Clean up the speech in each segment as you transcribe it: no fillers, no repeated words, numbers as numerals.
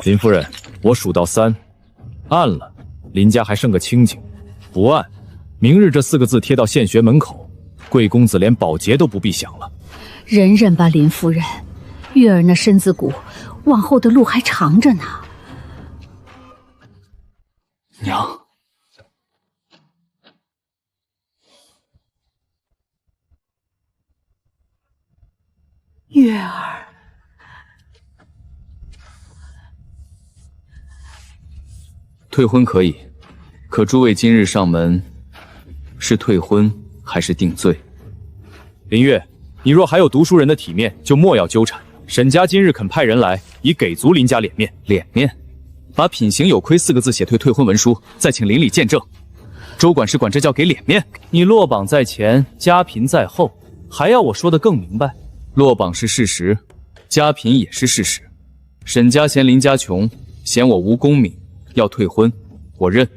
林夫人，我数到3，按了，林家还剩个清静；不按，明日这4个字贴到县学门口，贵公子连保洁都不必想了。忍忍吧，林夫人，月儿那身子骨，往后的路还长着呢。娘。月儿，退婚可以，可诸位今日上门，是退婚还是定罪？林月，你若还有读书人的体面，就莫要纠缠。沈家今日肯派人来，以给足林家脸面。脸面？把品行有亏4个字写退婚文书，再请邻里见证。周管事管这叫给脸面？你落榜在前，家贫在后，还要我说得更明白？落榜是事实，家贫也是事实。沈家嫌林家穷，嫌我无功名，要退婚，我认。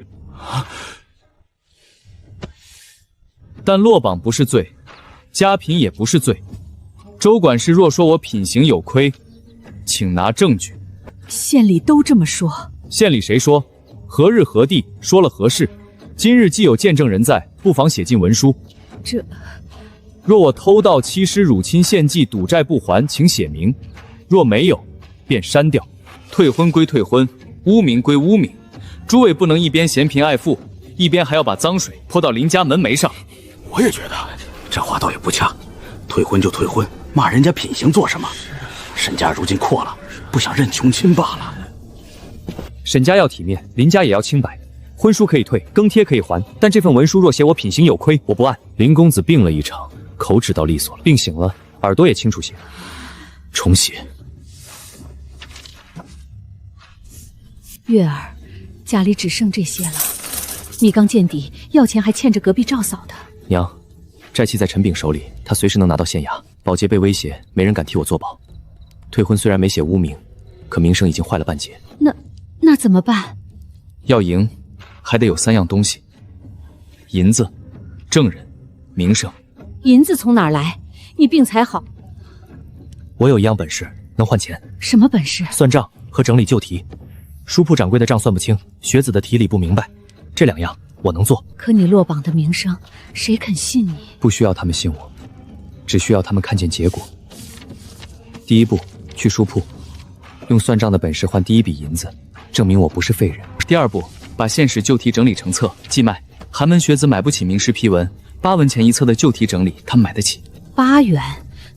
但落榜不是罪，家贫也不是罪。周管事若说我品行有亏，请拿证据。县里都这么说。县里谁说？何日何地说了何事？今日既有见证人在，不妨写进文书。这……若我偷盗欺师辱亲献祭赌债不还，请写明；若没有，便删掉。退婚归退婚，污名归污名，诸位不能一边嫌贫爱富，一边还要把脏水泼到林家门楣上。我也觉得这话倒也不恰，退婚就退婚，骂人家品行做什么？沈家如今阔了，不想认穷亲罢了。沈家要体面，林家也要清白。婚书可以退，更贴可以还，但这份文书若写我品行有亏，我不按。林公子病了一场，口齿倒利索了，病醒了，耳朵也清楚些。重写。月儿，家里只剩这些了。你刚见底，要钱还欠着隔壁赵嫂的。娘，债期在陈炳手里，他随时能拿到县衙。保洁被威胁，没人敢替我作保。退婚虽然没写污名，可名声已经坏了半截。那怎么办？要赢，还得有3样东西：银子、证人、名声。银子从哪儿来？你病才好。我有一样本事，能换钱。什么本事？算账和整理旧题。书铺掌柜的账算不清，学子的题理不明白，这2样我能做。可你落榜的名声，谁肯信你？不需要他们信我，只需要他们看见结果。第一步，去书铺，用算账的本事换第1笔银子，证明我不是废人。第2步，把县史旧题整理成册，寄卖。寒门学子买不起名师批文，8文钱一册的旧题整理，他们买得起。8元，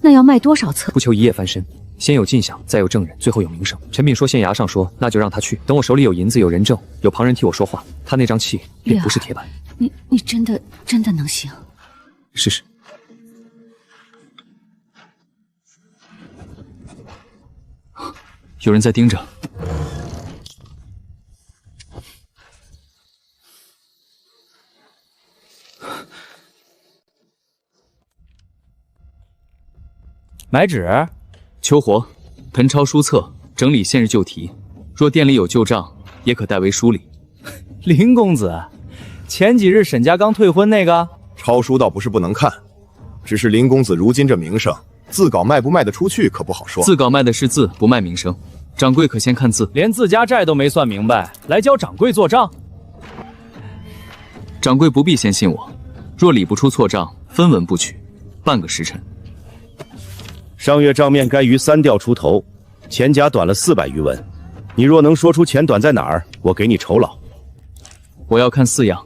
那要卖多少册？不求一夜翻身，先有进项，再有证人，最后有名声。陈炳说县衙上说，那就让他去。等我手里有银子，有人证，有旁人替我说话，他那张气便不是铁板。你真的能行？试试。有人在盯着。买纸，求活，誊抄书册，整理现日旧题。若店里有旧账，也可代为梳理。林公子，前几日沈家刚退婚那个抄书倒不是不能看，只是林公子如今这名声，字稿卖不卖得出去可不好说。字稿卖的是字，不卖名声。掌柜可先看字。连自家债都没算明白，来教掌柜做账。掌柜不必先信我，若理不出错账，分文不取，半个时辰。上月账面该于3吊出头，钱甲短了400余文。你若能说出钱短在哪儿，我给你酬劳。我要看4样：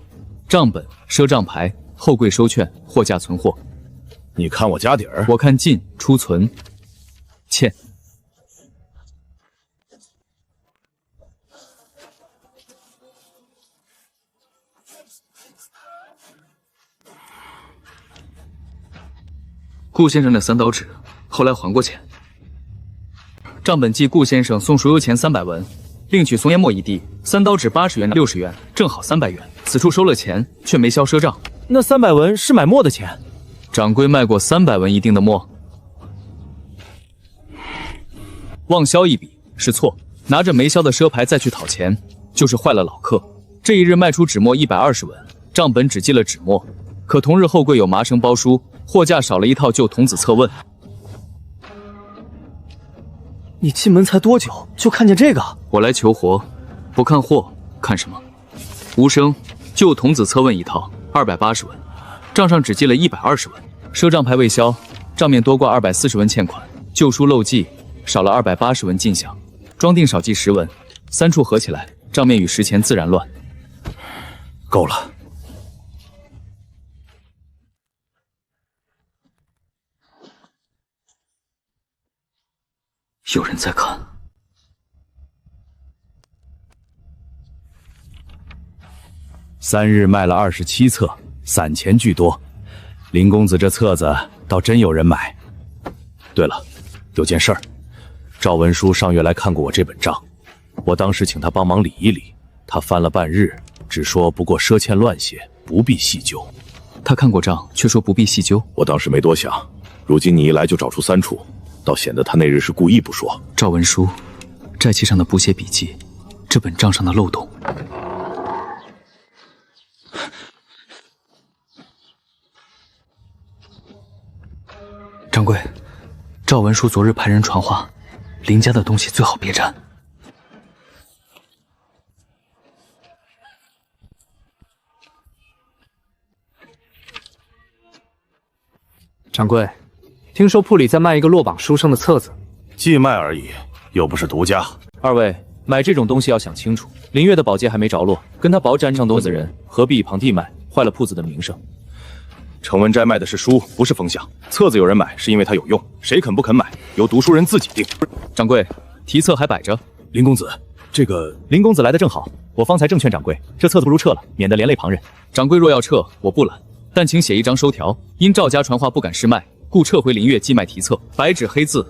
账本、赊账牌、后柜收券、货架存货。你看我家底儿，我看进、出、存、欠。顾先生的3刀纸，后来还过钱。账本记顾先生送赎油钱300文，另取松烟墨1滴，3刀纸80元60元，正好300元。此处收了钱，却没销赊账。那300文是买墨的钱？掌柜卖过300文一锭的墨。忘销一笔是错，拿着没销的赊牌再去讨钱，就是坏了老客。这一日卖出纸墨120文，账本只记了纸墨，可同日后柜有麻绳包书，货架少了一套旧童子册问。你进门才多久就看见这个？我来求活，不看货看什么？无声，旧童子册问一套，280文，账上只记了120文，赊账牌未销，账面多挂240文欠款，旧书漏记，少了280文进项，装订少记10文，3处合起来，账面与实钱自然乱。够了。有人在看。3日卖了27册，散钱巨多。林公子这册子倒真有人买。对了，有件事儿，赵文书上月来看过我这本账，我当时请他帮忙理一理，他翻了半日，只说不过赊欠乱些，不必细究。他看过账，却说不必细究。我当时没多想，如今你一来就找出3处，倒显得他那日是故意不说。赵文书，债契上的补写笔记，这本账上的漏洞。掌柜，赵文书昨日派人传话，林家的东西最好别沾。掌柜，听说铺里在卖一个落榜书生的册子，寄卖而已，又不是独家。2位买这种东西要想清楚，林月的宝剑还没着落，跟他薄沾上多的人，何必一旁地卖，坏了铺子的名声。程文斋卖的是书，不是风向。册子有人买，是因为它有用，谁肯不肯买，由读书人自己定。掌柜，题册还摆着。林公子，这个林公子来的正好，我方才正劝掌柜，这册子不如撤了，免得连累旁人。掌柜若要撤，我不拦，但请写一张收条，因赵家传话不敢试卖，故撤回林月寄卖题册，白纸黑字。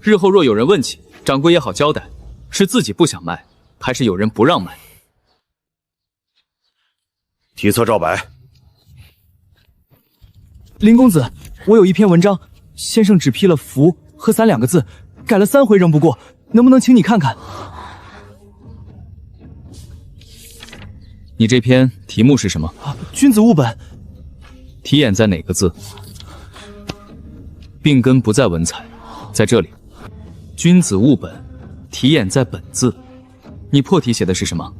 日后若有人问起，掌柜也好交代，是自己不想卖，还是有人不让卖。题册照白。林公子，我有一篇文章，先生只批了福和散2个字，改了3回仍不过，能不能请你看看？你这篇题目是什么？君子务本。题眼在哪个字？病根不在文采，在这里。君子务本，题眼在本字。你破题写的是什么？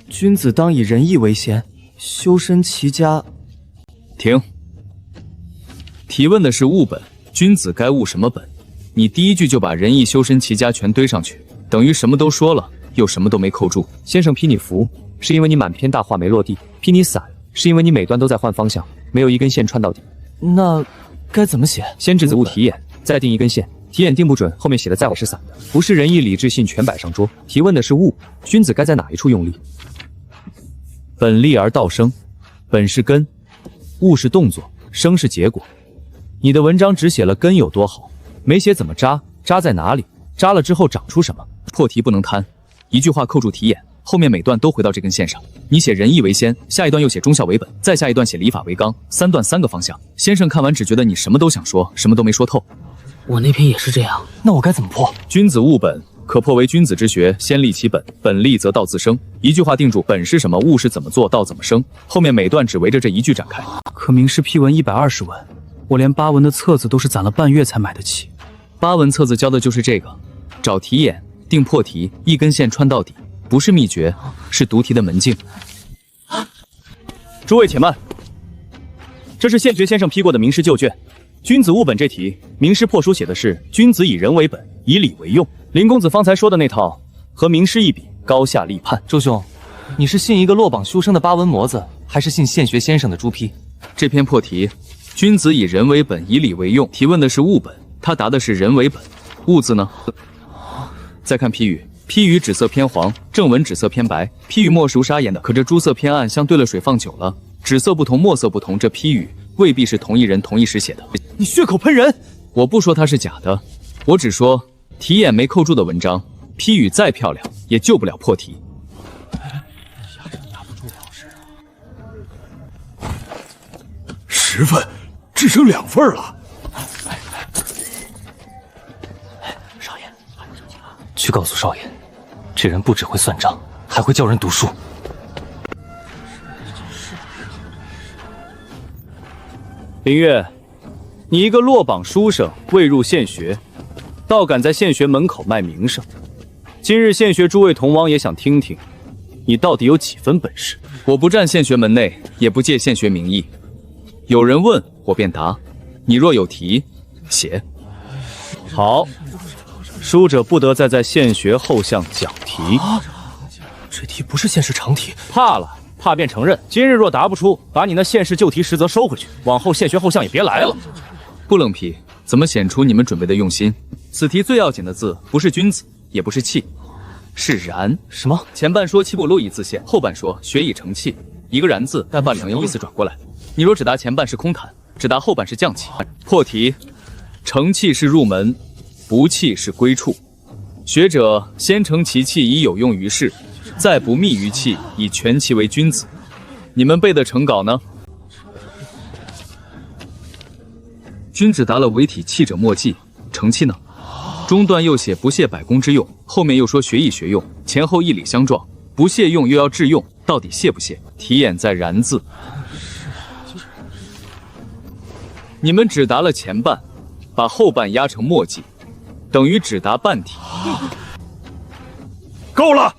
君子当以仁义为先，修身齐家。停。提问的是务本，君子该务什么本？你第一句就把仁义、修身、齐家全堆上去，等于什么都说了，又什么都没扣住。先生批你福，是因为你满篇大话没落地；批你散，是因为你每段都在换方向，没有一根线穿到底。那该怎么写？先制子务题眼，再定一根线。题眼定不准，后面写的再好是散的，不是仁义礼智信全摆上桌。提问的是务，君子该在哪一处用力？本立而道生，本是根，务是动作，生是结果。你的文章只写了根有多好，没写怎么扎，扎在哪里，扎了之后长出什么。破题不能贪，一句话扣住题眼，后面每段都回到这根线上。你写仁义为先，下一段又写忠孝为本，再下一段写礼法为纲，3段3个方向。先生看完只觉得你什么都想说，什么都没说透。我那篇也是这样，那我该怎么破？君子务本，可破为君子之学，先立其本，本立则道自生。一句话定住本是什么，务是怎么做，道怎么生。后面每段只围着这一句展开。可名师批文120文，我连8文的册子都是攒了半月才买得起。8文册子教的就是这个，找题眼，定破题，一根线穿到底，不是秘诀，是读题的门径。诸位且慢，这是现学先生批过的名师旧卷，君子务本这题，名师破书写的是君子以仁为本，以礼为用。林公子方才说的那套，和名师一比，高下立判。周兄，你是信一个落榜书生的8文模子，还是信现学先生的朱批？这篇破题，君子以仁为本，以礼为用。提问的是务本，他答的是仁为本。务字呢？再看批语，批语纸色偏黄，正文纸色偏白。批语墨是无砂颜的，可这朱色偏暗，相对了水放久了，纸色不同，墨色不同，这批语未必是同一人同一时写的。你血口喷人！我不说它是假的，我只说题眼没扣住的文章，批语再漂亮也救不了破题。10份，只剩2份了。少爷，去告诉少爷，这人不只会算账，还会教人读书。林月，你一个落榜书生，未入县学，倒敢在县学门口卖名声。今日县学诸位同王也想听听，你到底有几分本事？我不站县学门内，也不借县学名义。有人问我便答，你若有题，写。好，书者不得再在县学后巷讲题。这题不是县试常题，怕了，怕便承认。今日若答不出，把你那县试旧题实则收回去，往后县学后巷也别来了。不冷皮，怎么显出你们准备的用心？此题最要紧的字不是君子，也不是气，是然。什么？前半说气不露以自现，后半说学以成器，一个然字，但把两样意思转过来。你若只答前半是空谈，只答后半是降气。破题，成器是入门，不气是归处。学者先成其气以有用于世，再不密于气以全其为君子。你们背的成稿呢？君子答了为体气者莫记，成器呢？中段又写不懈百工之用，后面又说学以学用，前后义理相撞，不懈用又要致用，到底懈不懈？题眼在然字。你们只答了前半，把后半压成墨迹，等于只答半题。够了！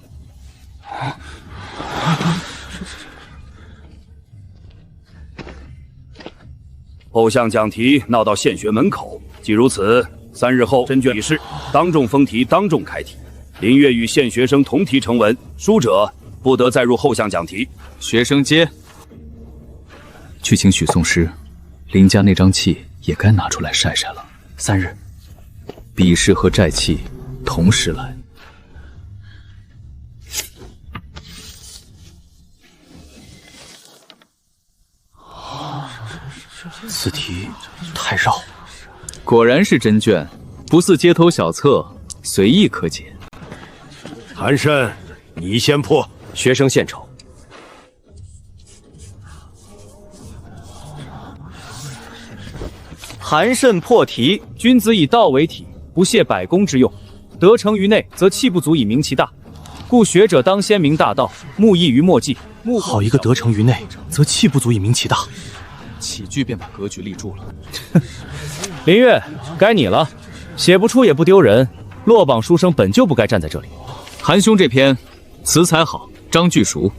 后巷讲题闹到县学门口，既如此，3日后真卷笔试，当众封题，当众开题。林月与县学生同题成文，书者不得再入后巷讲题。学生接。去请许宋师，林家那张契也该拿出来晒晒了。3日，笔试和债契同时来。此题太绕，果然是真卷，不似街头小册，随意可解。韩慎，你先破。学生献丑。韩慎破题，君子以道为体，不懈百工之用，得成于内，则气不足以明其大。故学者当先明大道，目益于墨迹。好一个得成于内，则气不足以明其大。起句便把格局立住了。林月，该你了，写不出也不丢人。落榜书生本就不该站在这里。韩兄这篇词才好，章句熟，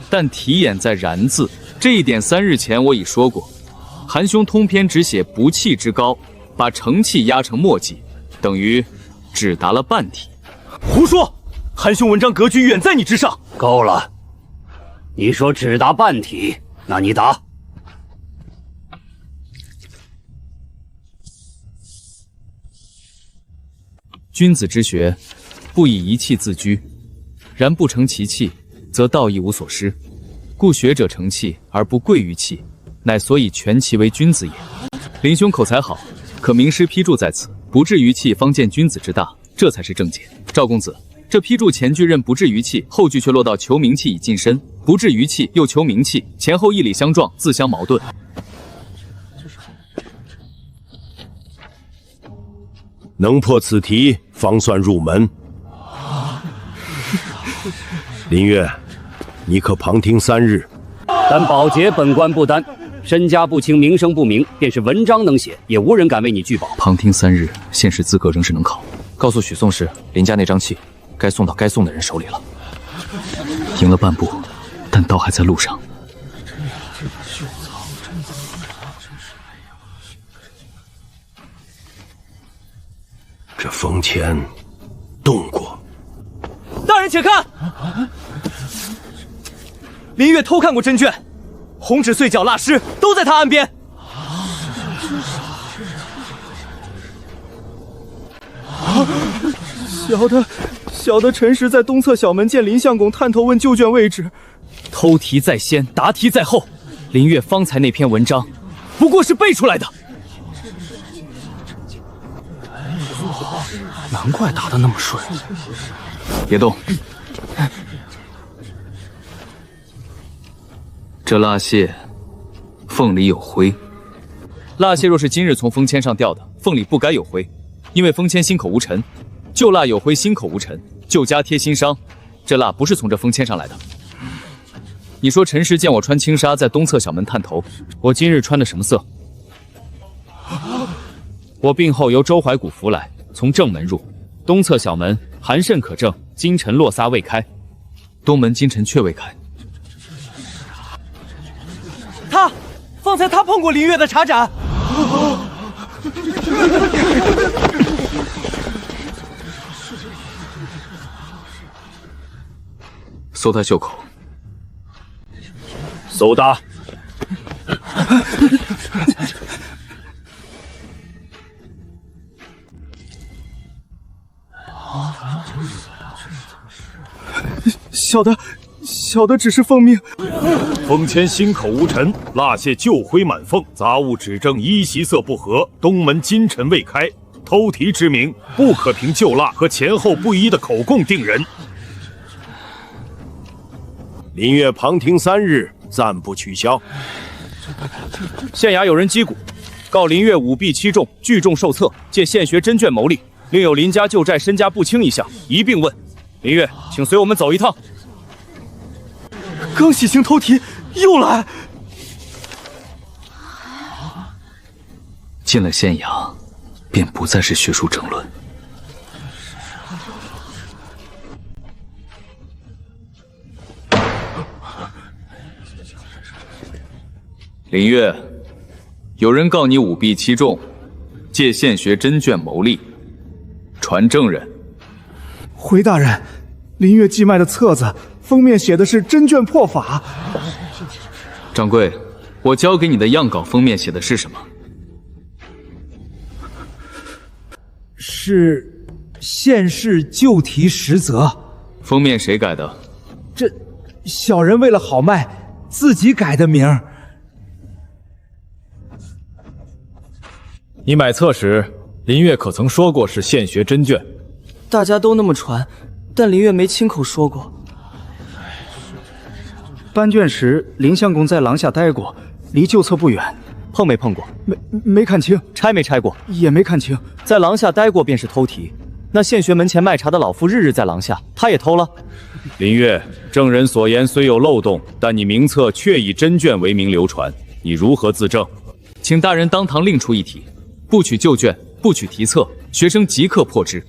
但题眼在然字，这一点3日前我已说过。韩兄通篇只写不气之高，把成气压成墨迹，等于只答了半题。胡说！韩兄文章格局远在你之上。够了！你说只答半题，那你答。君子之学，不以一气自居，然不成其气，则道义无所失。故学者成气而不贵于气，乃所以全其为君子也。林兄口才好，可名师批注在此，不至于气，方见君子之大，这才是正解。赵公子，这批注前句任不至于气，后句却落到求名气以近身，不至于气又求名气，前后义理相撞，自相矛盾。能破此题，方算入门。林月，你可旁听3日。但保洁本官不担，身家不清，名声不明，便是文章能写，也无人敢为你拒保。旁听3日，县试资格仍是能考。告诉许宋氏，林家那张契该送到该送的人手里了。赢了半步，但刀还在路上。这封签动过。大人且看，林月偷看过真卷，红纸碎角蜡湿都在他案边。小的陈实在东侧小门见林相公探头问旧卷位置。偷题在先，答题在后。林月方才那篇文章，不过是背出来的。难怪答得那么顺。别动。这蜡屑缝里有灰。蜡屑若是今日从封签上掉的，缝里不该有灰，因为封签心口无尘。旧蜡有灰，心口无尘，旧家贴新伤。这蜡不是从这封签上来的。你说陈实见我穿轻纱在东侧小门探头，我今日穿的什么色？我病后由周怀古扶来，从正门入，东侧小门寒甚可证，金尘落撒未开。东门金尘却未开。方才他碰过林月的茶盏。搜他袖口。搜答。小的只是奉命。封签心口无尘，蜡屑旧灰满缝，杂物指证衣席色不合，东门金尘未开。偷题之名，不可凭旧蜡和前后不一的口供定人。林月旁听3日，暂不取消。县衙有人击鼓，告林月舞弊欺众，聚众受册，借县学真卷牟利，另有林家旧债身家不清一项，一并问。林月，请随我们走一趟。刚喜庆偷题，又来。进了县衙，便不再是学术争论。林月，有人告你舞弊欺众，借县学真卷牟利，传证人。回大人，林月寄卖的册子封面写的是真卷破法。掌柜，我交给你的样稿封面写的是什么？是县试旧题实则。封面谁改的？这小人为了好卖，自己改的名。你买册时，林月可曾说过是现学真卷？大家都那么传，但林月没亲口说过。搬卷时，林相公在廊下待过，离旧册不远。碰没碰过？没看清。拆没拆过？也没看清。在廊下待过便是偷题。那县学门前卖茶的老妇日日在廊下，他也偷了。林月，证人所言虽有漏洞，但你名册确以真卷为名流传，你如何自证？请大人当堂另出一题，不取旧卷，不取题册，学生即刻破之。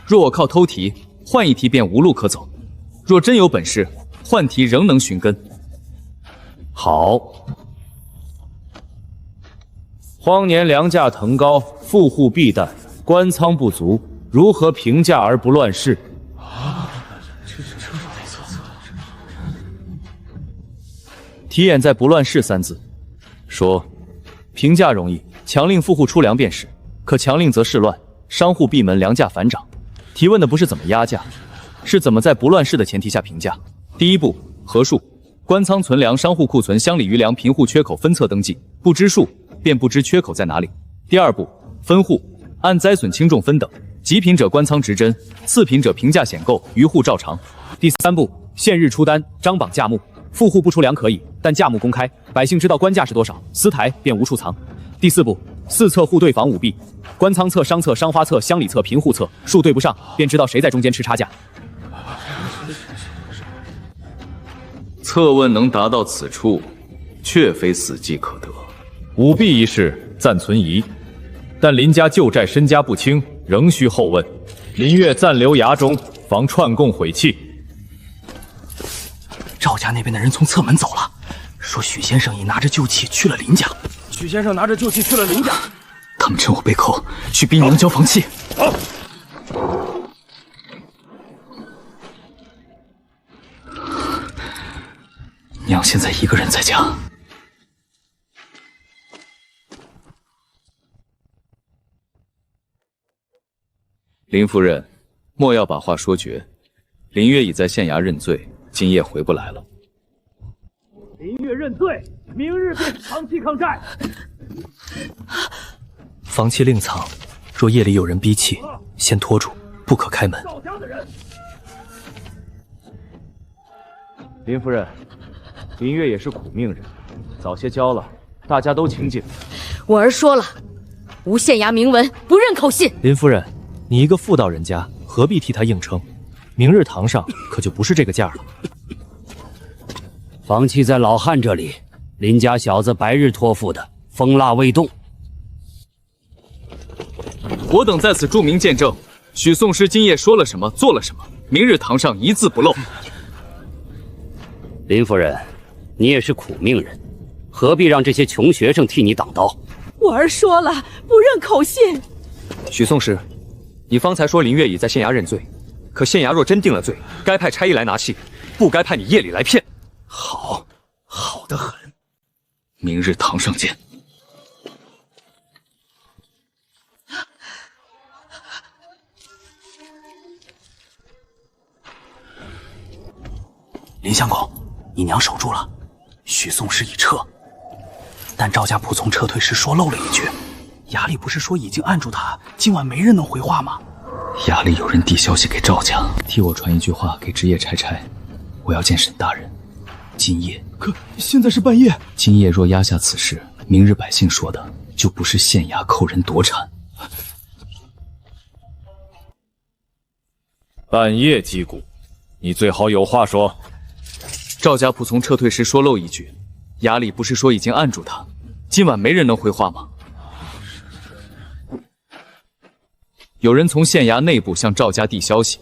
若我靠偷题换一题，便无路可走；若真有本事，换题仍能寻根。好。荒年粮价腾高，富户避淡，官仓不足，如何平价而不乱世？题眼在不乱世3字，说平价容易，强令富户出粮便是，可强令则事乱，商户闭门，粮价反涨。提问的不是怎么压价，是怎么在不乱世的前提下评价。第一步，核数，官仓存粮，商户库存，乡里余粮，贫户缺口分册登记，不知数便不知缺口在哪里。第二步，分户，按灾损轻重分等，极贫者官仓直针，次贫者平价显购，余户照常。第3步，现日出单，张榜价目，富户不出粮可以，但价目公开，百姓知道官价是多少，私台便无处藏。第4步，4册互对防舞弊，官仓册、商册、商花册、乡里册、贫户册，数对不上，便知道谁在中间吃差价。策问能达到此处，确非死计可得。舞弊一事暂存疑，但林家旧债身家不清，仍需后问。林月暂留衙中，防串供毁弃。赵家那边的人从侧门走了，说许先生已拿着旧器去了林家。许先生拿着旧器去了林家，他们趁我被扣，去逼娘交房契。娘现在一个人在家。林夫人，莫要把话说绝。林月已在县衙认罪，今夜回不来了。林月认罪，明日便长期抗债。房契另藏，若夜里有人逼契，先拖住，不可开门。林夫人，林月也是苦命人，早些交了，大家都清静。我儿说了，无县衙明文，不认口信。林夫人，你一个妇道人家，何必替他硬撑？明日堂上可就不是这个价了。房契在老汉这里，林家小子白日托付的，封蜡未动。我等在此注明见证，许宋师今夜说了什么，做了什么，明日堂上一字不漏。林夫人，你也是苦命人，何必让这些穷学生替你挡刀？我儿说了，不认口信。许宋师，你方才说林月已在县衙认罪，可县衙若真定了罪，该派差役来拿戏，不该派你夜里来骗。好，好得很。明日堂上见。林相公，你娘守住了，许宋师已撤，但赵家仆从撤退时说漏了一句，衙里不是说已经按住他，今晚没人能回话吗？衙里有人递消息给赵家，替我传一句话给职业差差，我要见沈大人。今夜，可现在是半夜。今夜若压下此事，明日百姓说的就不是县衙扣人夺产。半夜击鼓，你最好有话说。赵家仆从撤退时说漏一句，衙里不是说已经按住他，今晚没人能回话吗？有人从县衙内部向赵家递消息，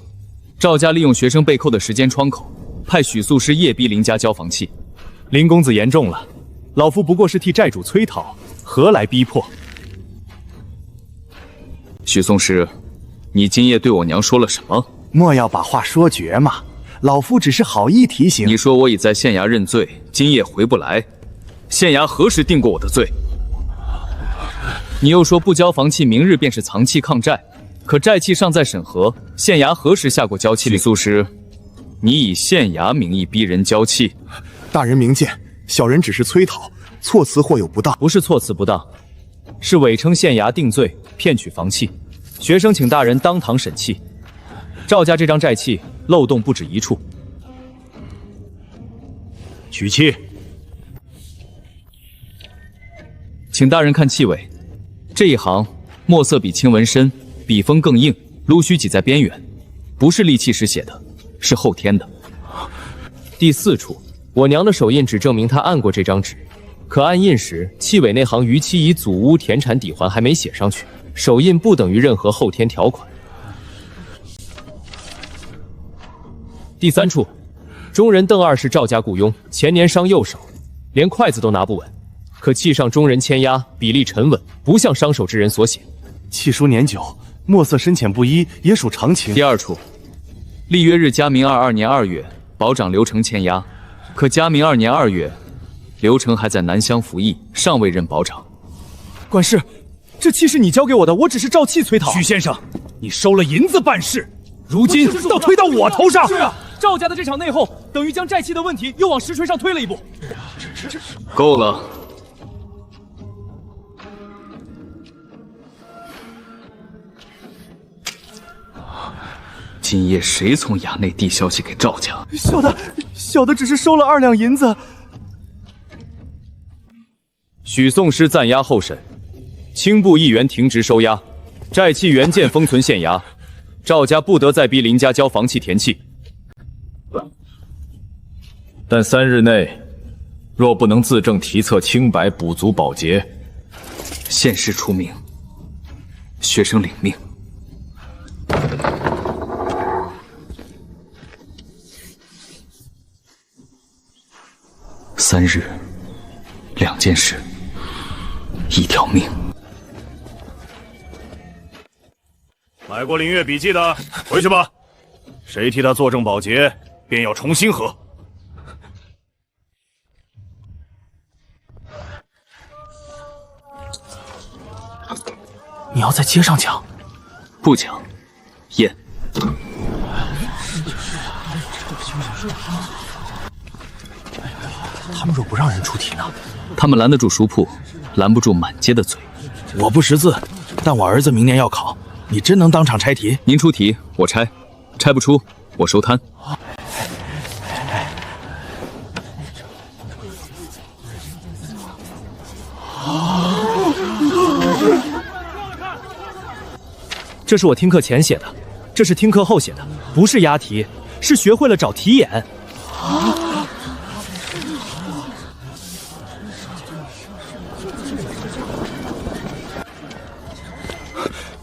赵家利用学生被扣的时间窗口，派许素师夜逼林家交房契。林公子言重了，老夫不过是替债主催讨，何来逼迫？许宋师，你今夜对我娘说了什么？莫要把话说绝嘛，老夫只是好意提醒。你说我已在县衙认罪，今夜回不来，县衙何时定过我的罪？你又说不交房契，明日便是藏契抗债，可债契尚在审核，县衙何时下过交契？许素师，你以县衙名义逼人交契？大人明鉴，小人只是催讨，措辞或有不当。不是措辞不当，是伪称县衙定罪，骗取房契。学生请大人当堂审契。赵家这张债契漏洞不止一处。取契。请大人看契尾，这一行墨色比青纹深，笔锋更硬，撸须挤在边缘，不是立契时写的，是后天的。第4处，我娘的手印只证明她按过这张纸，可按印时契尾那行逾期以祖屋田产抵还还没写上去，手印不等于任何后天条款。第3处，中人邓二是赵家雇佣，前年伤右手，连筷子都拿不稳，可契上中人签押，比例沉稳，不像伤手之人所写。契书年久，墨色深浅不一，也属常情。第2处，立约日嘉明22年2月，保长刘成签押，可嘉明2年2月，刘成还在南乡服役，尚未任保长。管事，这契是你交给我的，我只是照契催讨。许先生，你收了银子办事，如今倒推到我头上。是啊，赵家的这场内讧，等于将债契的问题又往实锤上推了一步。够了。今夜谁从衙内递消息给赵家？小的只是收了2两银子。许宋师暂押候审，轻部议员停职收押，债契原件封存县衙，赵家不得再逼林家交房契填契。但3日内若不能自证题册清白，补足保洁，县师出命，学生领命。3日，2件事，1条命。买过林月笔记的，回去吧。谁替他作证保洁，便要重新核。你要在街上讲？不讲，验。他们若不让人出题呢？他们拦得住书铺，拦不住满街的嘴。我不识字，但我儿子明年要考，你真能当场拆题？您出题，我拆；拆不出，我收摊。这是我听课前写的，这是听课后写的，不是押题，是学会了找题眼。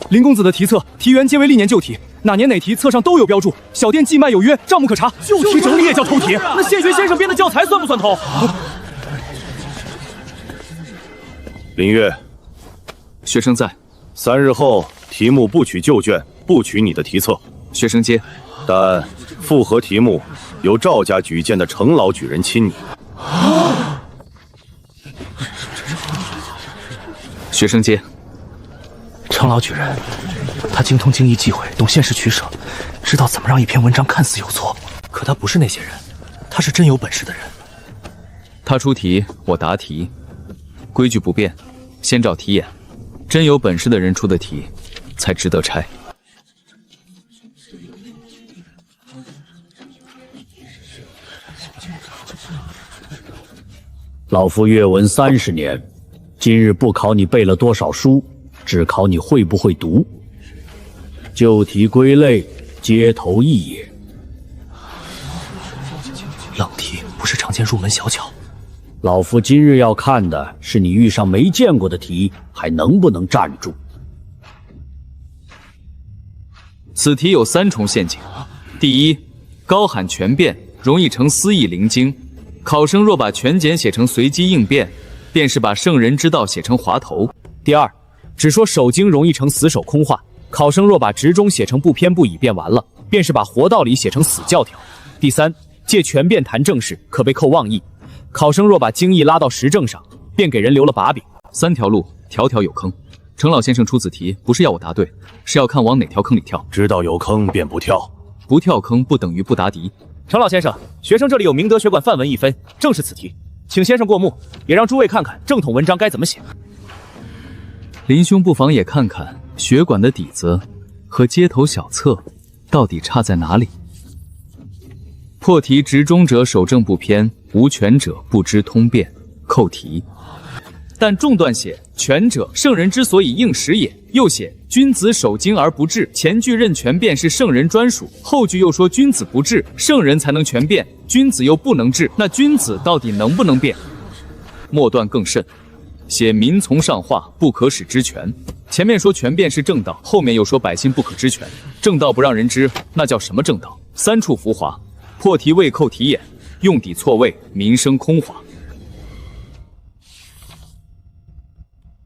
林公子的题册题源皆为历年旧题，哪年哪题册上都有标注，小店记卖有约，账目可查。旧题整理也叫偷题？那谢学先生编的教材算不算偷？林月，学生在。3日后题目不取旧卷，不取你的题册。学生接。但复核题目由赵家举荐的程老举人亲拟。学生接。程老举人，他精通经义忌讳，懂现实取舍，知道怎么让一篇文章看似有错。可他不是那些人，他是真有本事的人。他出题，我答题，规矩不变，先照题眼。真有本事的人出的题，才值得拆。老夫阅文30年，今日不考你背了多少书，只考你会不会读。旧题归类，街头艺也。冷题不是常见入门小巧。老夫今日要看的是你遇上没见过的题，还能不能站住？此题有3重陷阱。第一，高喊全变，容易成私意灵经。考生若把全简写成随机应变，便是把圣人之道写成滑头。第二，只说守经容易成死守空话，考生若把直中写成不偏不倚便完了，便是把活道理写成死教条。第三，借全变谈正事，可被扣妄议。考生若把经义拉到实证上，便给人留了把柄。3条路，条条有坑。程老先生出此题，不是要我答对，是要看往哪条坑里跳。知道有坑便不跳，不跳坑不等于不答题。程老先生，学生这里有明德学馆范文1分，正是此题，请先生过目，也让诸位看看正统文章该怎么写。林兄不妨也看看学馆的底子和街头小册到底差在哪里。破题直中者守正不偏，无权者不知通变，扣题。但中段写权者，圣人之所以应时也，又写君子守经而不治，前句认权变是圣人专属，后句又说君子不治，圣人才能权变，君子又不能治，那君子到底能不能变？末段更甚，写民从上化，不可使知权。前面说权变是正道，后面又说百姓不可知权，正道不让人知，那叫什么正道？3处浮华，破题未扣题眼，用底错位，民生空华。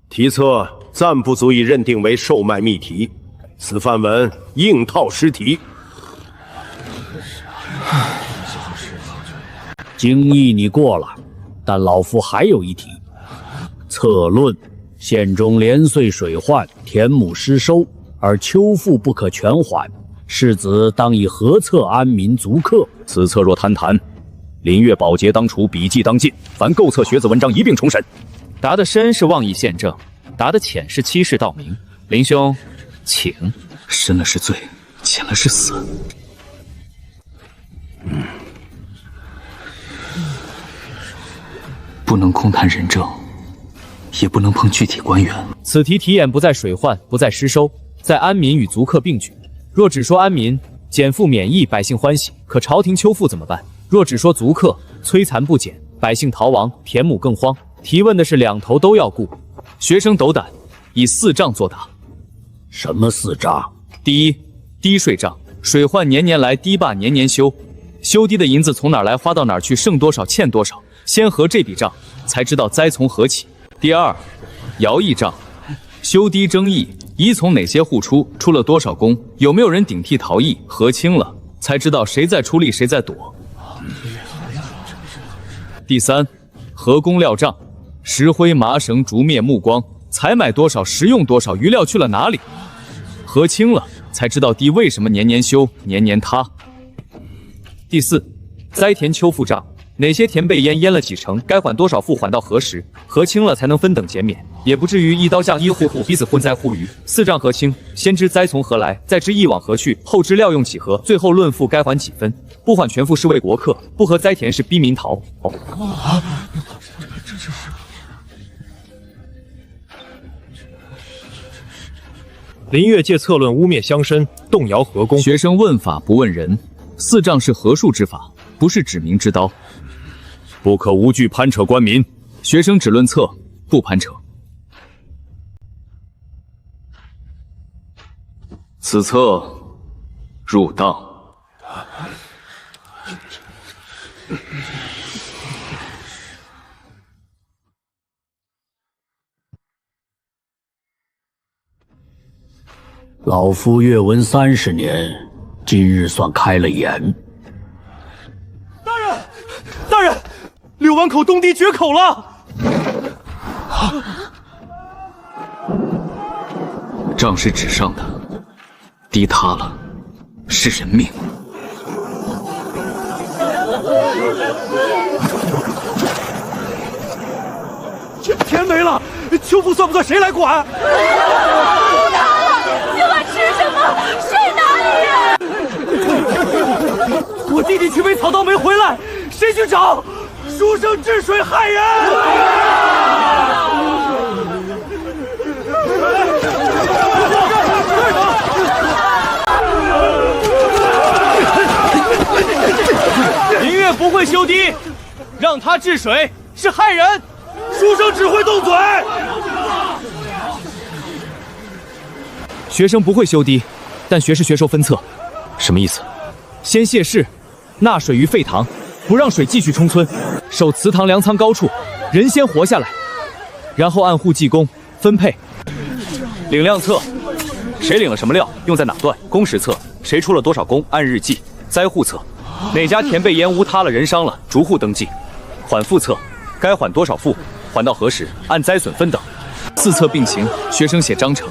题册暂不足以认定为售卖秘题，此范文硬套失题。经义你过了，但老夫还有一题。策论：县中连岁水患，田亩失收，而秋赋不可全还，世子当以何策安民足客？此策若贪谈，林月保洁当除，笔记当禁，凡购册学子文章一并重审。答得深是妄议宪政，答得浅是欺世盗名。林兄，请。深了是罪，浅了是死。不能空谈人政，也不能碰具体官员。此题题眼不在水患，不在失收，在安民与足客并举。若只说安民，减赋免役，百姓欢喜，可朝廷秋赋怎么办？若只说足客，摧残不减，百姓逃亡，田亩更荒。提问的是两头都要顾。学生斗胆，以4账作答。什么4账？第一，低税账，水患年年来，堤坝年年修，修堤的银子从哪儿来，花到哪儿去，剩多少欠多少，先核这笔账，才知道灾从何起。第二，徭役账，修堤征役，宜从哪些户出，出了多少工，有没有人顶替逃逸，核清了，才知道谁在出力，谁在躲。第三，河工料账，石灰麻绳竹篾木光，采买多少，食用多少，余料去了哪里，核清了，才知道堤为什么年年修，年年塌。第四，栽田秋赋账，哪些田被淹了几成，该还多少赋，还到何时，核清了才能分等减免，也不至于一刀向一户户，彼此混灾乎鱼。4账核清，先知灾从何来，再知役往何去，后知料用几何，最后论赋该还几分。不还全赋是为国客，不合灾田是逼民逃。林月借策论污蔑乡绅，动摇河工。学生问法不问人，4账是合术之法，不是指明之刀，不可无据攀扯官民。学生只论策，不攀扯。此册入当。老夫阅文30年，今日算开了眼。大人，柳湾口东堤决口了。仗是纸上的，堤塌了，是人命。天没了，秋富算不算谁来管？今晚吃什么？睡哪里？我弟弟去背草刀没回来，谁去找？书生治水害人！林月不会修堤，让他治水是害人。书生只会动嘴。学生不会修堤，但学是学授分册，什么意思？先泄誓，纳水于沸塘，不让水继续冲村，守祠堂粮仓高处，人先活下来，然后按户计工分配。领粮册，谁领了什么料，用在哪段？工时册，谁出了多少工，按日计。灾户册，哪家田被盐污塌了，人伤了，逐户登记。缓赋册，该缓多少赋，缓到何时，按灾损分等。4册并行，学生写章程，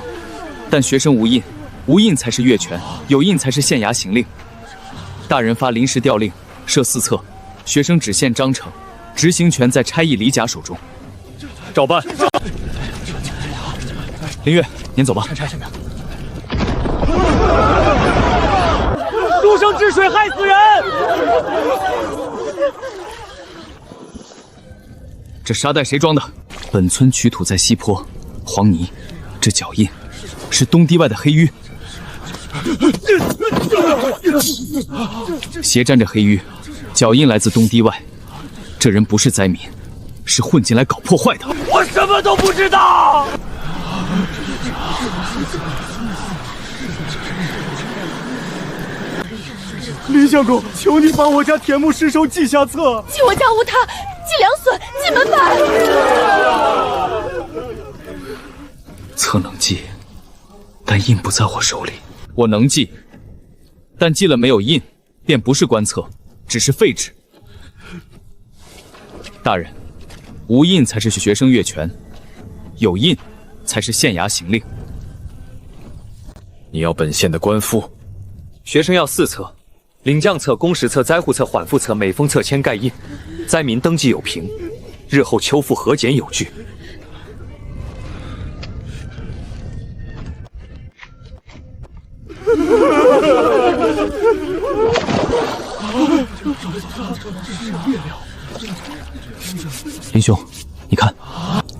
但学生无印，无印才是越权，有印才是县衙行令。大人发临时调令，设4册，学生只献章程，执行权在差役李甲手中。照办。林月，您走吧。书生治水害死人！这沙袋谁装的？本村取土在西坡，黄泥，这脚印是东堤外的黑淤，斜沾着黑淤，脚印来自东堤外。这人不是灾民，是混进来搞破坏的。我什么都不知道。林相公，求你把我家田木失收记下册。记我家无他，记粮损，记门板。册能记，但印不在我手里。我能记，但记了没有印，便不是官册，只是废纸。大人，无印才是学生越权，有印才是县衙行令。你要本县的官复，学生要4册。领将册、工时册、灾户册、缓赋册，每封册签盖印，灾民登记有凭，日后秋赋核检有据。林兄，你看，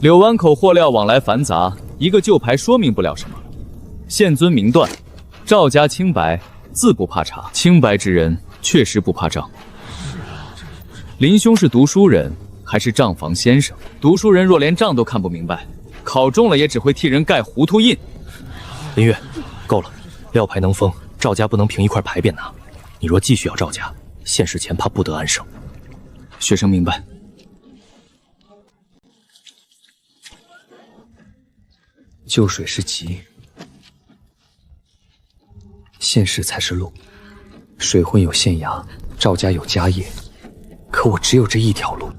柳湾口货料往来繁杂，一个旧牌说明不了什么。县尊明断，赵家清白，自不怕查。清白之人确实不怕账。林兄是读书人还是账房先生？读书人若连账都看不明白，考中了也只会替人盖糊涂印。林月，够了，料牌能封，赵家不能凭一块牌便拿。你若继续要赵家，县事前怕不得安生。学生明白。救水是急，县事才是路。水混有县衙，赵家有家业，可我只有这一条路。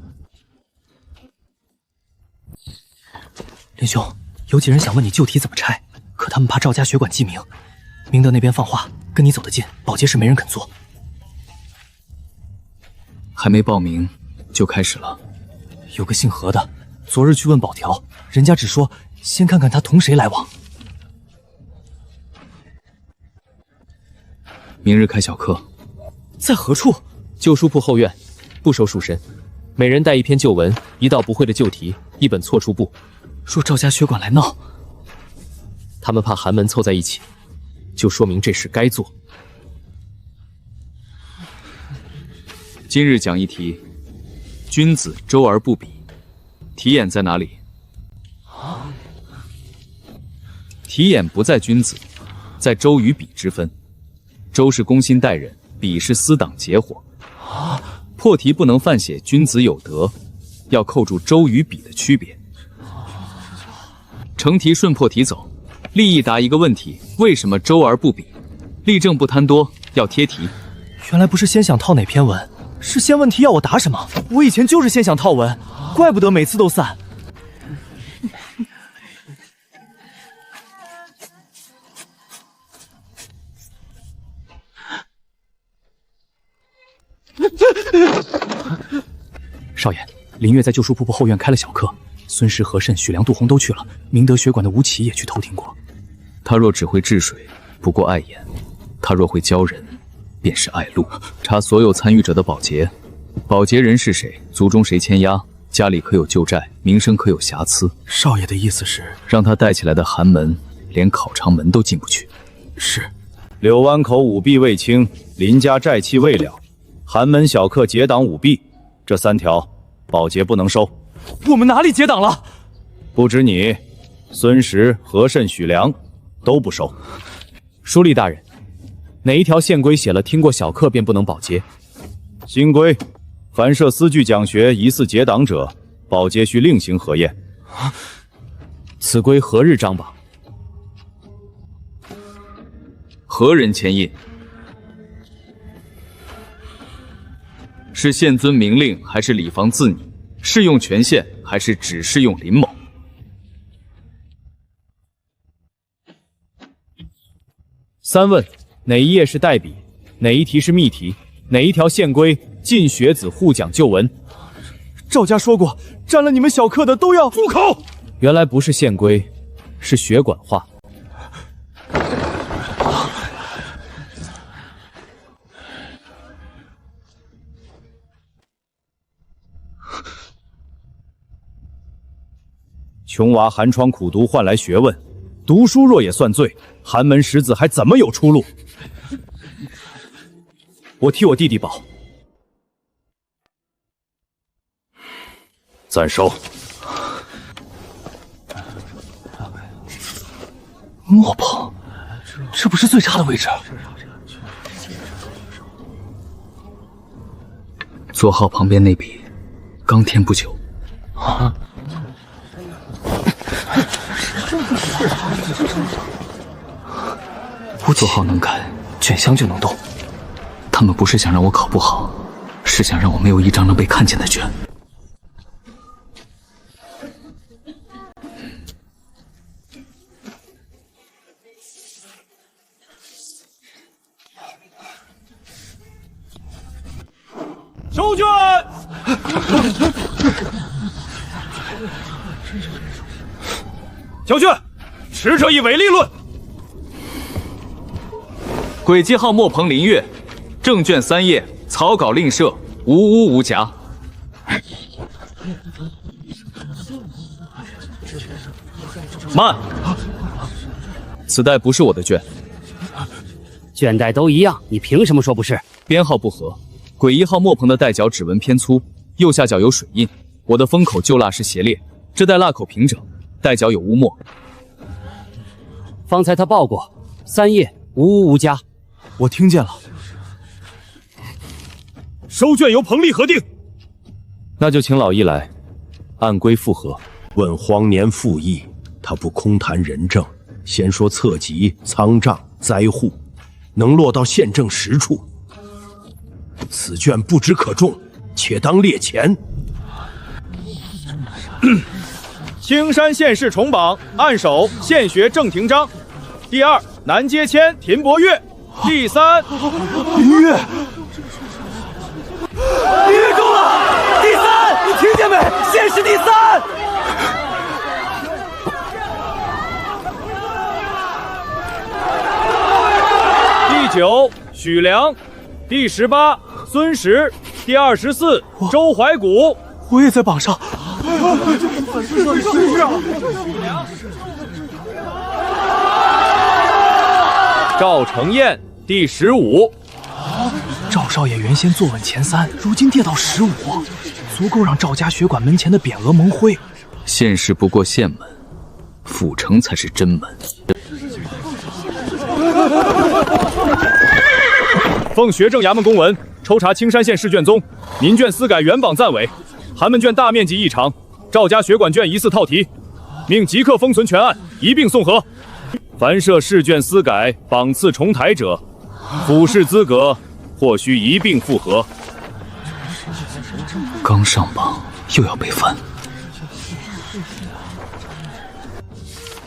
林兄，有几人想问你旧题怎么拆，可他们怕赵家血管记名，明德那边放话，跟你走得近，保洁室没人肯做。还没报名就开始了。有个姓何的，昨日去问保条，人家只说先看看他同谁来往。明日开小课，在何处？旧书铺后院，不收书生，每人带一篇旧文，一道不会的旧题，一本错处簿。若赵家血管来闹，他们怕寒门凑在一起，就说明这事该做。今日讲一题：君子周而不比。题眼在哪里？题眼不在君子，在周与比之分。周是公心待人，比是私党结伙。破题不能犯写君子有德，要扣住周与比的区别。成题顺破题走，立意答一个问题：为什么周而不比？立正不贪多，要贴题。原来不是先想套哪篇文，是先问题要我答什么。我以前就是先想套文，怪不得每次都散。少爷，林月在旧书瀑布后院开了小课，孙石、何慎、许良、杜洪都去了，明德学馆的吴奇也去偷听过。他若只会治水，不过碍眼；他若会教人，便是爱路。查所有参与者的保洁，保洁人是谁，族中谁牵押，家里可有旧债，名声可有瑕疵。少爷的意思是，让他带起来的寒门，连考场门都进不去。是。柳湾口舞弊未清，林家债期未了，寒门小客结党舞弊，这3条保洁不能收。我们哪里结党了？不止你，孙石、何慎、许良都不收。书吏大人，哪一条县规写了听过小课便不能保洁？新规，凡涉私具讲学疑似结党者，保洁须另行核验。此规何日张榜？何人签印？是县遵明令，还是里房自拟？适用全县，还是只适用林某？三问：哪一页是代笔？哪一题是密题？哪一条县规禁学子互讲旧文？赵家说过，占了你们小课的都要住口！原来不是县规，是学馆话。穷娃寒窗苦读换来学问，读书若也算罪，寒门识字还怎么有出路？我替我弟弟保。暂收。莫碰，这不是最差的位置。座号旁边那笔，刚填不久。啊！座号能改，卷箱就能动。他们不是想让我考不好，是想让我没有一张能被看见的卷。收卷！交卷，持这一伪立论。轨迹号莫鹏林月，正卷3页，草稿另设，无污无瑕。慢，此带不是我的卷，卷带都一样，你凭什么说不是？编号不合。轨1号莫鹏的带角指纹偏粗，右下角有水印，我的封口旧蜡是斜裂，这带蜡口平整，带角有污墨。方才他报过，3页无污无瑕。我听见了。收卷由彭丽核定。那就请老义来，按规复核。问荒年复议，他不空谈人证，先说册籍、仓账、灾户，能落到县政实处。此卷不知可重，且当列前。青山县市重榜，按手县学郑廷章。第2，南街迁田伯月。第3，林月。林月中了！第3，你听见没？县试第3。第9，许良。第18，孙石。第24，周怀古。我也在榜上。赵承彦。第15。赵少爷原先坐稳前3，如今跌到15，足够让赵家学馆门前的匾额蒙灰。县试不过县门，府城才是真门。奉学政衙门公文，抽查青山县试卷宗，民卷司改原榜暂违，寒门卷大面积异常，赵家学馆卷疑似套题，命即刻封存全案，一并送核。凡涉试卷司改、榜次重台者，复试资格或需一并复核。刚上榜又要被翻。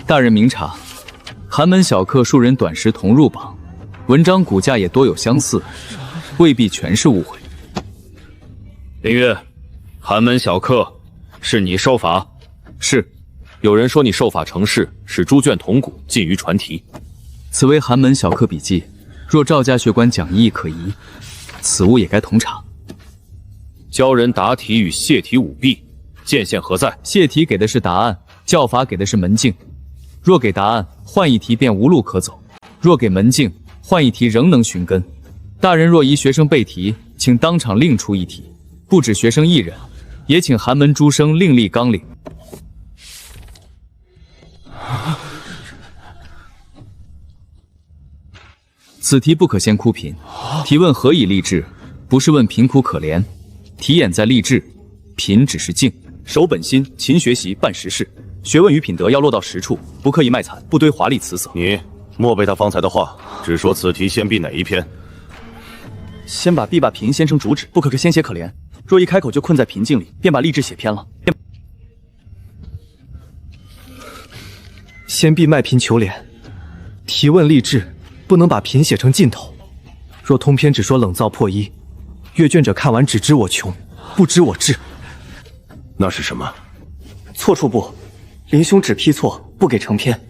大人明察，寒门小客数人短时同入榜，文章骨架也多有相似，未必全是误会。林月，寒门小客是你受罚？是。有人说你受法成事，使诸卷同骨，近于传题。此为寒门小客笔记，若赵家学馆讲义可疑，此物也该同查。教人答题与泄题舞弊，见限何在？泄题给的是答案，教法给的是门径。若给答案，换一题便无路可走；若给门径，换一题仍能寻根。大人若疑学生背题，请当场另出一题，不止学生一人，也请寒门诸生另立纲领。此题不可先哭贫，提问何以励志？不是问贫苦可怜，题眼在励志，贫只是静。守本心，勤学习，办实事。学问与品德要落到实处，不刻意卖惨，不堆华丽辞色。你莫背他方才的话，只说此题先必哪一篇？先把必把贫先生主旨，不可先写可怜。若一开口就困在贫境里，便把励志写偏了。先必卖贫求怜，提问励志，不能把贫写成尽头。若通篇只说冷灶破衣，阅卷者看完只知我穷，不知我志。那是什么？错处不，林兄只批错，不给成篇。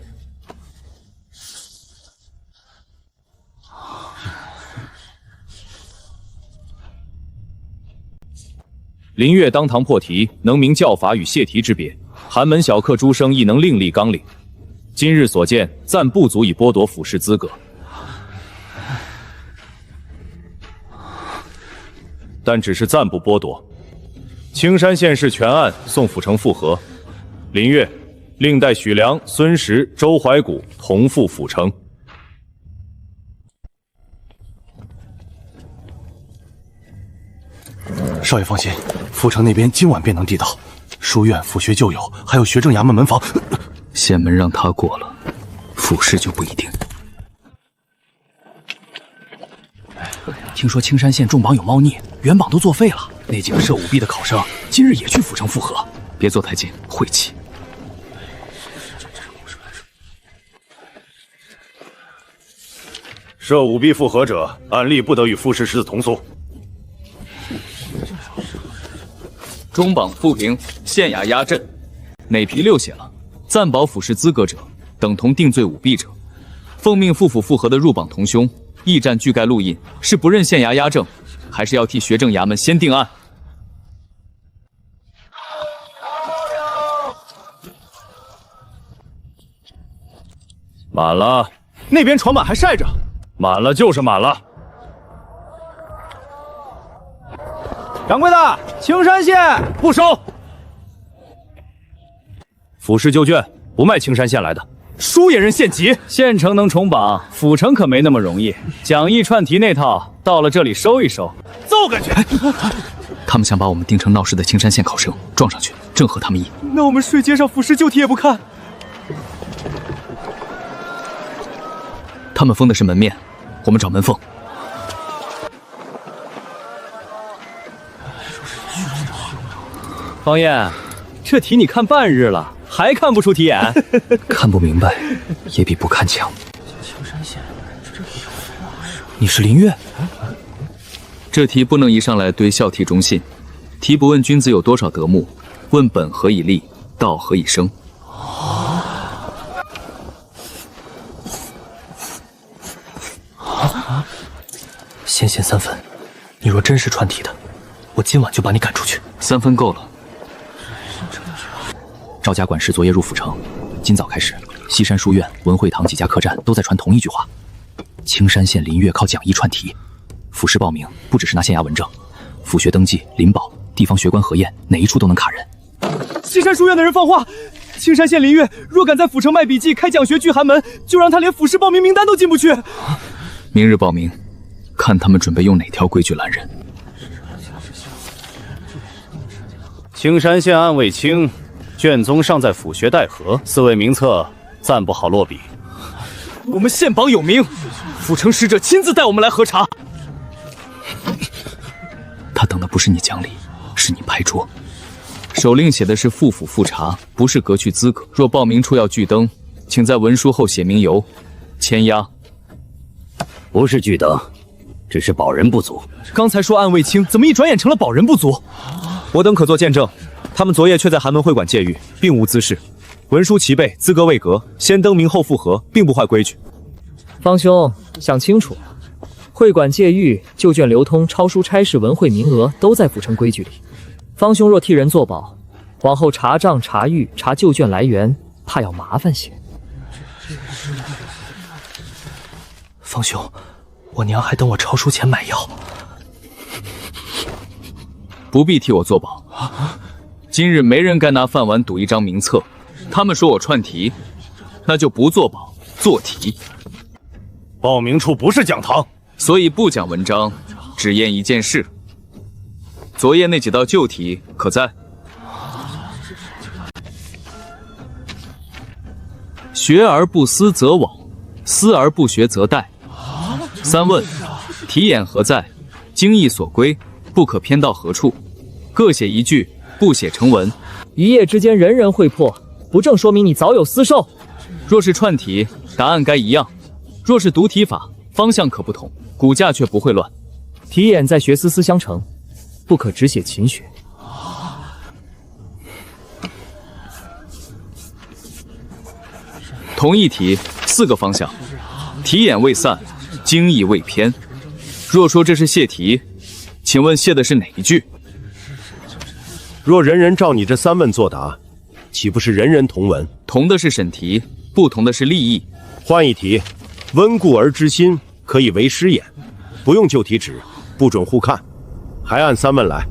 林月当堂破题，能明教法与泄题之别。寒门小客诸生亦能另立纲领。今日所见，暂不足以剥夺府试资格。但只是暂不剥夺。青山县试全案送府城复核。林月，另带许良、孙石、周怀古同赴府城。少爷放心，府城那边今晚便能递到。书院、府学旧友，还有学政衙门门房。县门让他过了，府试就不一定。听说青山县重榜有猫腻，原榜都作废了。那几个涉舞弊的考生，今日也去府城复核。别坐太近，晦气。涉舞弊复核者，按例不得与复试师同诉。中榜复评，县衙压阵。哪批六写了？暂保府试资格者，等同定罪舞弊者。奉命赴府复核的入榜同兄，驿站具盖录印，是不认县衙压正，还是要替学政衙门先定案？满了，那边床板还晒着。满了就是满了。掌柜的，青山县不收。府试旧卷不卖青山县来的，书也认县级。县城能重榜，府城可没那么容易。讲义串题那套，到了这里收一收，揍下去。他们想把我们定成闹事的青山县考生，撞上去，正合他们意。那我们睡街上府试旧题也不看。他们封的是门面，我们找门缝。方燕，这题你看半日了，还看不出题眼？看不明白，也比不看强。你是林月？这题不能一上来对孝悌忠信，题不问君子有多少德目，问本何以立，道何以生。先限3分，你若真是串题的，我今晚就把你赶出去。3分够了。赵家管事昨夜入府城，今早开始，西山书院、文会堂几家客栈都在传同一句话：青山县林月靠讲义串题。府试报名不只是拿县衙文证，府学登记、临保、地方学官核验，哪一处都能卡人。西山书院的人放话，青山县林月若敢在府城卖笔记、开讲学聚寒门，就让他连府试报名名单都进不去。明日报名，看他们准备用哪条规矩拦人。青山县案未清，卷宗尚在府学待核，4位名册暂不好落笔。我们县榜有名，府城使者亲自带我们来核查。他等的不是你讲理，是你拍桌。手令写的是副府复查，不是革去资格。若报名处要拒登，请在文书后写明由，签押。不是拒登，只是保人不足。刚才说案未清，怎么一转眼成了保人不足？我等可作见证，他们昨夜却在寒门会馆借狱，并无滋事。文书齐备，资格未革，先登名后复核，并不坏规矩。方兄，想清楚，会馆借狱、旧卷流通、抄书差事、文会名额都在府城规矩里。方兄若替人作保，往后查账、查狱、查旧卷来源，怕要麻烦些。方兄，我娘还等我抄书钱买药。不必替我作保。今日没人该拿饭碗赌一张名册。他们说我串题，那就不作保，做题。报名处不是讲堂，所以不讲文章，只验一件事。昨夜那几道旧题可在？学而不思则罔，思而不学则殆。3问：题眼何在？经义所归，不可偏到何处？各写一句，不写成文。一夜之间人人会破，不正说明你早有私授？若是串题，答案该一样；若是读题法，方向可不同，骨架却不会乱。题眼在学思思相承，不可只写勤学。同一题4个方向，题眼未散，经义未偏。若说这是泄题，请问泄的是哪一句？若人人照你这3问作答，岂不是人人同文？同的是审题，不同的是立意。换一题，温故而知新，可以为师眼，不用旧题纸，不准互看，还按3问来。